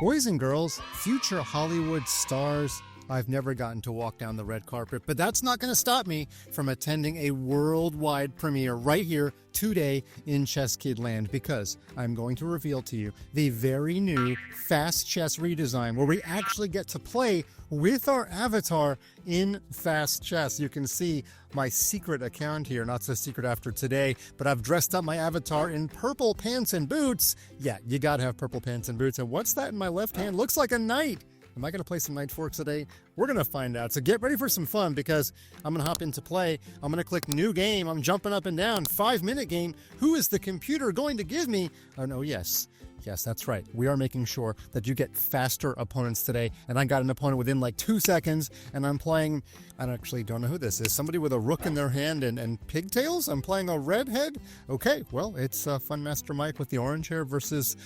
Boys and girls, future Hollywood stars. I've never gotten to walk down the red carpet, but that's not going to stop me from attending a worldwide premiere right here today in ChessKid land, because I'm going to reveal to you the very new Fast Chess redesign where we actually get to play with our avatar in Fast Chess. You can see my secret account here, not so secret after today, but I've dressed up my avatar in purple pants and boots. Yeah, you gotta have purple pants and boots. And what's that in my left hand? Looks like a knight. Am I going to play some Knight Forks today? We're going to find out. So get ready for some fun, because I'm going to hop into play. I'm going to click new game. I'm jumping up and down. 5-minute game. Who is the computer going to give me? Oh, no, yes. Yes, that's right. We are making sure that you get faster opponents today. And I got an opponent within like 2 seconds. And I'm playing, I actually don't know who this is. Somebody with a rook in their hand and pigtails? I'm playing a redhead? Okay, well, it's Fun Master Mike with the orange hair versus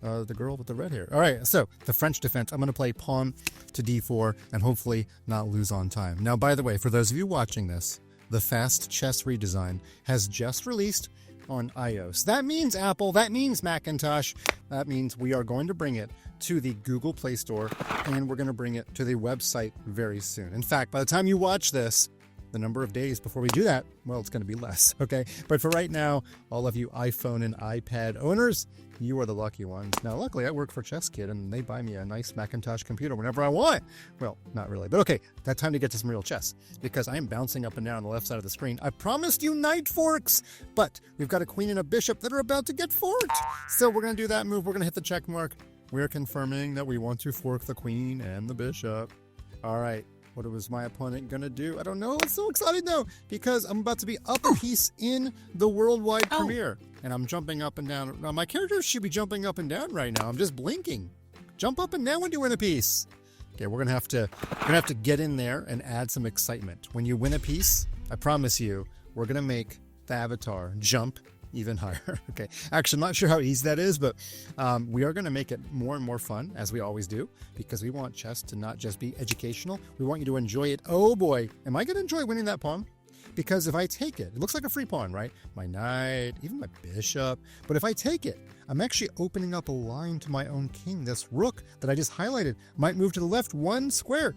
the girl with the red hair. All right, so the French defense, I'm going to play pawn to d4 and hopefully not lose on time. Now, by the way, for those of you watching this, the Fast Chess redesign has just released on iOS. That means Apple, that means Macintosh, that means we are going to bring it to the Google Play Store, and we're going to bring it to the website very soon. In fact, by the time you watch this, the number of days before we do that, well, it's going to be less, okay? But for right now, all of you iPhone and iPad owners, you are the lucky ones. Now, luckily, I work for ChessKid, and they buy me a nice Macintosh computer whenever I want. Well, not really, but okay, that's time to get to some real chess, because I am bouncing up and down on the left side of the screen. I promised you Knight Forks, but we've got a queen and a bishop that are about to get forked. So we're going to do that move. We're going to hit the check mark. We're confirming that we want to fork the queen and the bishop. All right. What was my opponent going to do? I don't know. I'm so excited now, because I'm about to be up a piece in the worldwide premiere. And I'm jumping up and down. Now, my character should be jumping up and down right now. I'm just blinking. Jump up and down when you win a piece. Okay, we're gonna have to get in there and add some excitement. When you win a piece, I promise you, we're gonna make the avatar jump even higher. Okay, actually, I'm not sure how easy that is, but we are going to make it more and more fun, as we always do, because we want chess to not just be educational. We want you to enjoy it. Oh boy, am I going to enjoy winning that pawn? Because if I take it, it looks like a free pawn, right? My knight, even my bishop. But if I take it, I'm actually opening up a line to my own king. This rook that I just highlighted might move to the left 1 square.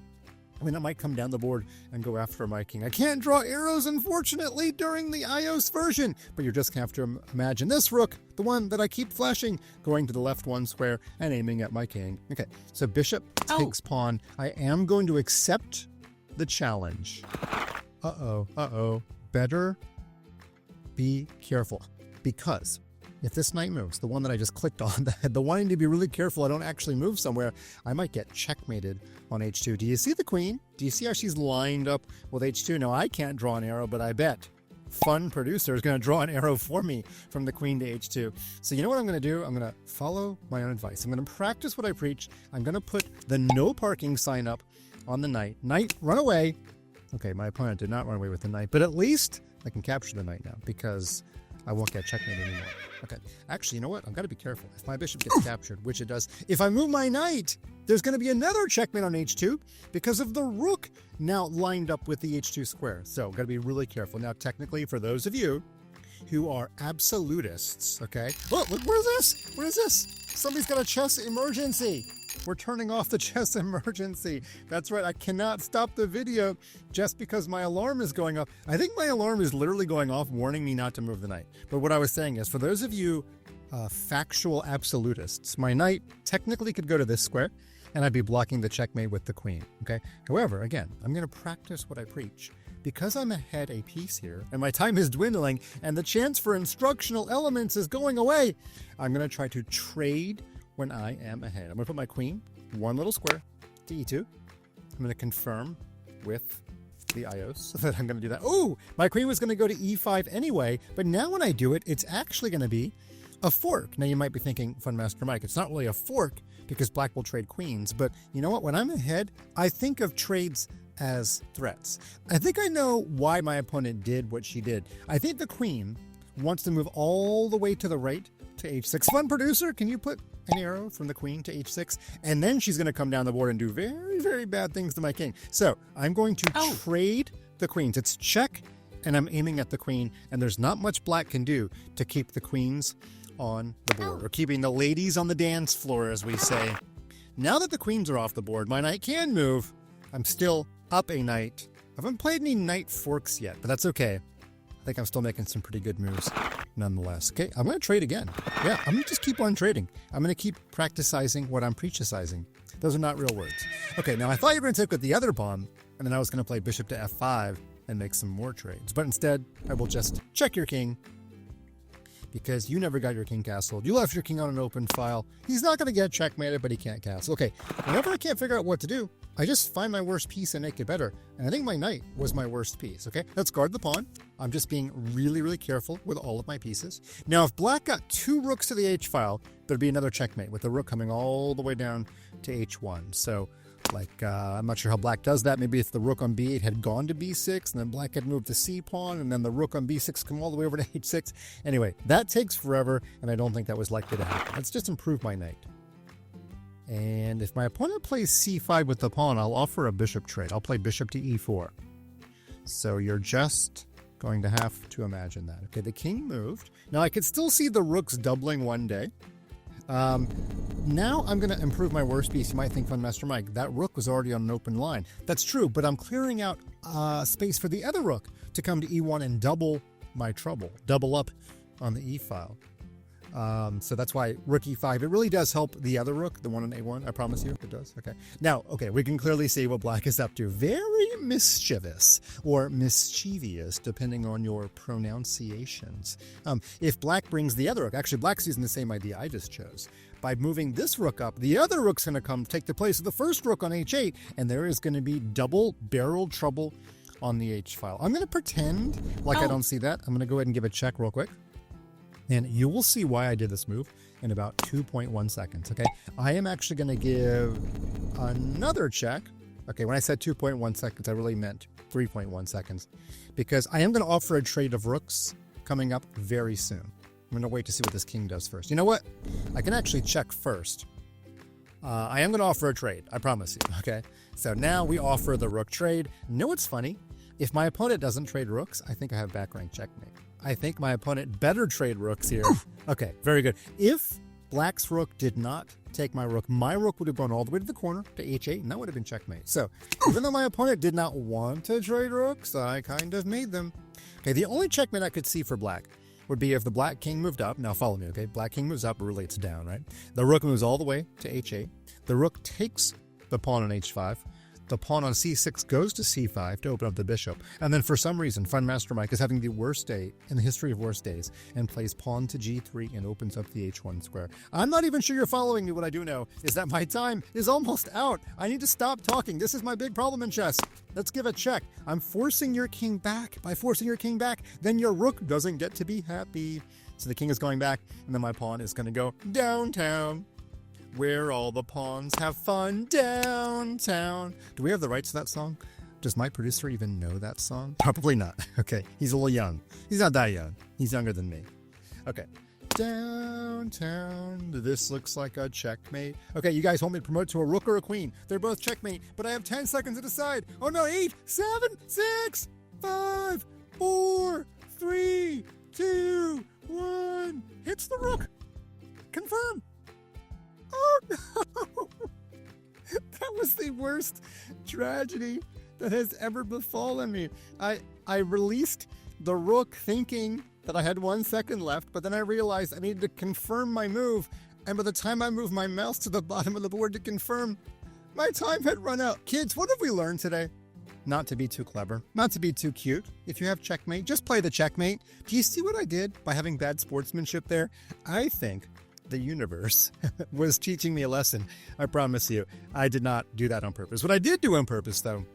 I mean, I might come down the board and go after my king. I can't draw arrows, unfortunately, during the iOS version, but you're just going to have to imagine this rook, the one that I keep flashing, going to the left 1 square and aiming at my king. Okay, so bishop takes pawn. I am going to accept the challenge. Uh-oh. Better be careful, because if this knight moves, the one that I just clicked on, the wanting to be really careful I don't actually move somewhere, I might get checkmated on h2. Do you see the queen? Do you see how she's lined up with h2? Now, I can't draw an arrow, but I bet Fun Producer is going to draw an arrow for me from the queen to h2. So you know what I'm going to do? I'm going to follow my own advice. I'm going to practice what I preach. I'm going to put the no parking sign up on the knight. Knight, run away. Okay, my opponent did not run away with the knight, but at least I can capture the knight now, because I won't get checkmate anymore. Okay, actually, you know what? I've got to be careful. If my bishop gets captured, which it does, if I move my knight, there's going to be another checkmate on h2 because of the rook now lined up with the h2 square. So, got to be really careful. Now, technically, for those of you who are absolutists, okay? Oh, look, where's this? What is this? Somebody's got a chess emergency. We're turning off the chess emergency. That's right, I cannot stop the video just because my alarm is going off. I think my alarm is literally going off, warning me not to move the knight. But what I was saying is, for those of you factual absolutists, my knight technically could go to this square, and I'd be blocking the checkmate with the queen, okay? However, again, I'm going to practice what I preach. Because I'm ahead a piece here, and my time is dwindling, and the chance for instructional elements is going away, I'm going to try to trade when I am ahead. I'm going to put my queen 1 little square to e2. I'm going to confirm with the iOS that I'm going to do that. Oh, my queen was going to go to e5 anyway, but now when I do it, it's actually going to be a fork. Now you might be thinking, Fun Master Mike, it's not really a fork because black will trade queens, but you know what? When I'm ahead, I think of trades as threats. I think I know why my opponent did what she did. I think the queen wants to move all the way to the right to h6. Fun Producer, can you put an arrow from the queen to h6? And then she's going to come down the board and do very, very bad things to my king. So I'm going to trade the queens. It's check, and I'm aiming at the queen, and there's not much black can do to keep the queens on the board, or keeping the ladies on the dance floor, as we say. Now that the queens are off the board, my knight can move. I'm still up a knight. I haven't played any knight forks yet, but that's okay. I think I'm still making some pretty good moves nonetheless. Okay, I'm going to trade again. Yeah, I'm going to just keep on trading. I'm going to keep practicizing what I'm preachicizing. Those are not real words. Okay, now I thought you were going to take with the other pawn, and then I was going to play bishop to f5 and make some more trades. But instead, I will just check your king, because you never got your king castled. You left your king on an open file. He's not going to get checkmated, but he can't castle. Okay, whenever I can't figure out what to do, I just find my worst piece and make it better. And I think my knight was my worst piece, okay? Let's guard the pawn. I'm just being really, really careful with all of my pieces. Now, if black got 2 rooks to the h file, there'd be another checkmate with the rook coming all the way down to h1. So, like, I'm not sure how black does that. Maybe if the rook on b8 had gone to b6, and then black had moved the c pawn, and then the rook on b6 come all the way over to h6. Anyway, that takes forever, and I don't think that was likely to happen. Let's just improve my knight. And if my opponent plays c5 with the pawn, I'll offer a bishop trade. I'll play bishop to e4. So you're just going to have to imagine that. Okay, the king moved. Now I could still see the rooks doubling one day. Now I'm going to improve my worst piece. You might think, Fun Master Mike, that rook was already on an open line. That's true, but I'm clearing out space for the other rook to come to e1 and double my trouble. Double up on the e file. So that's why rook e5, it really does help the other rook, the one on a1, I promise you, it does. Okay. Now, okay, we can clearly see what black is up to. Very mischievous, or mischievous, depending on your pronunciations. If black brings the other rook, actually black's using the same idea I just chose. By moving this rook up, the other rook's going to come take the place of the first rook on h8, and there is going to be double-barreled trouble on the h file. I'm going to pretend like I don't see that. I'm going to go ahead and give a check real quick. And you will see why I did this move in about 2.1 seconds, okay? I am actually going to give another check. Okay, when I said 2.1 seconds, I really meant 3.1 seconds. Because I am going to offer a trade of rooks coming up very soon. I'm going to wait to see what this king does first. You know what? I can actually check first. I am going to offer a trade, I promise you, okay? So now we offer the rook trade. You know what's funny? If my opponent doesn't trade rooks, I think I have back rank checkmate. I think my opponent better trade rooks here. Okay, very good. If black's rook did not take my rook would have gone all the way to the corner to h8, and that would have been checkmate. So even though my opponent did not want to trade rooks, I kind of made them. Okay, the only checkmate I could see for black would be if the black king moved up. Now follow me, okay? Black king moves up, relates down, right? The rook moves all the way to h8. The rook takes the pawn on h5. The pawn on c6 goes to c5 to open up the bishop. And then for some reason, Fun Master Mike is having the worst day in the history of worst days and plays pawn to g3 and opens up the h1 square. I'm not even sure you're following me. What I do know is that my time is almost out. I need to stop talking. This is my big problem in chess. Let's give a check. I'm forcing your king back. By forcing your king back, then your rook doesn't get to be happy. So the king is going back, and then my pawn is going to go downtown, where all the pawns have fun downtown. Do we have the rights to that song? Does my producer even know that song? Probably not. Okay, he's a little young. He's not that young. He's younger than me. Okay. Downtown, this looks like a checkmate. Okay, you guys want me to promote to a rook or a queen? They're both checkmate, but I have 10 seconds to decide. Oh no, 8, 7, 6, 5, 4, 3, 2, 1. Hits the rook. Confirm. Oh no! That was the worst tragedy that has ever befallen me. I released the rook thinking that I had 1 second left, but then I realized I needed to confirm my move, and by the time I moved my mouse to the bottom of the board to confirm, my time had run out. Kids, what have we learned today? Not to be too clever, not to be too cute. If you have checkmate, just play the checkmate. Do you see what I did by having bad sportsmanship there? I think the universe was teaching me a lesson. I promise you, I did not do that on purpose. What I did do on purpose, though,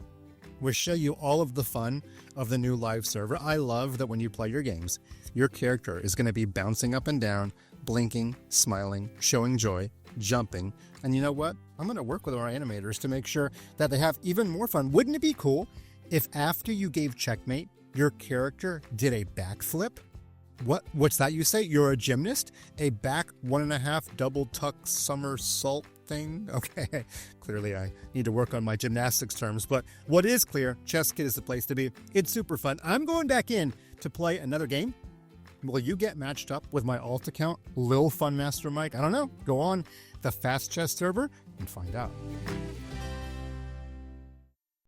was show you all of the fun of the new live server. I love that when you play your games, your character is going to be bouncing up and down, blinking, smiling, showing joy, jumping. And you know what? I'm going to work with our animators to make sure that they have even more fun. Wouldn't it be cool if after you gave checkmate, your character did a backflip? What's that you say? You're a gymnast? A back 1.5 double tuck somersault thing? Okay, clearly I need to work on my gymnastics terms, but what is clear, ChessKid is the place to be. It's super fun. I'm going back in to play another game. Will you get matched up with my alt account, Lil Fun Master Mike? I don't know. Go on the Fast Chess server, and find out.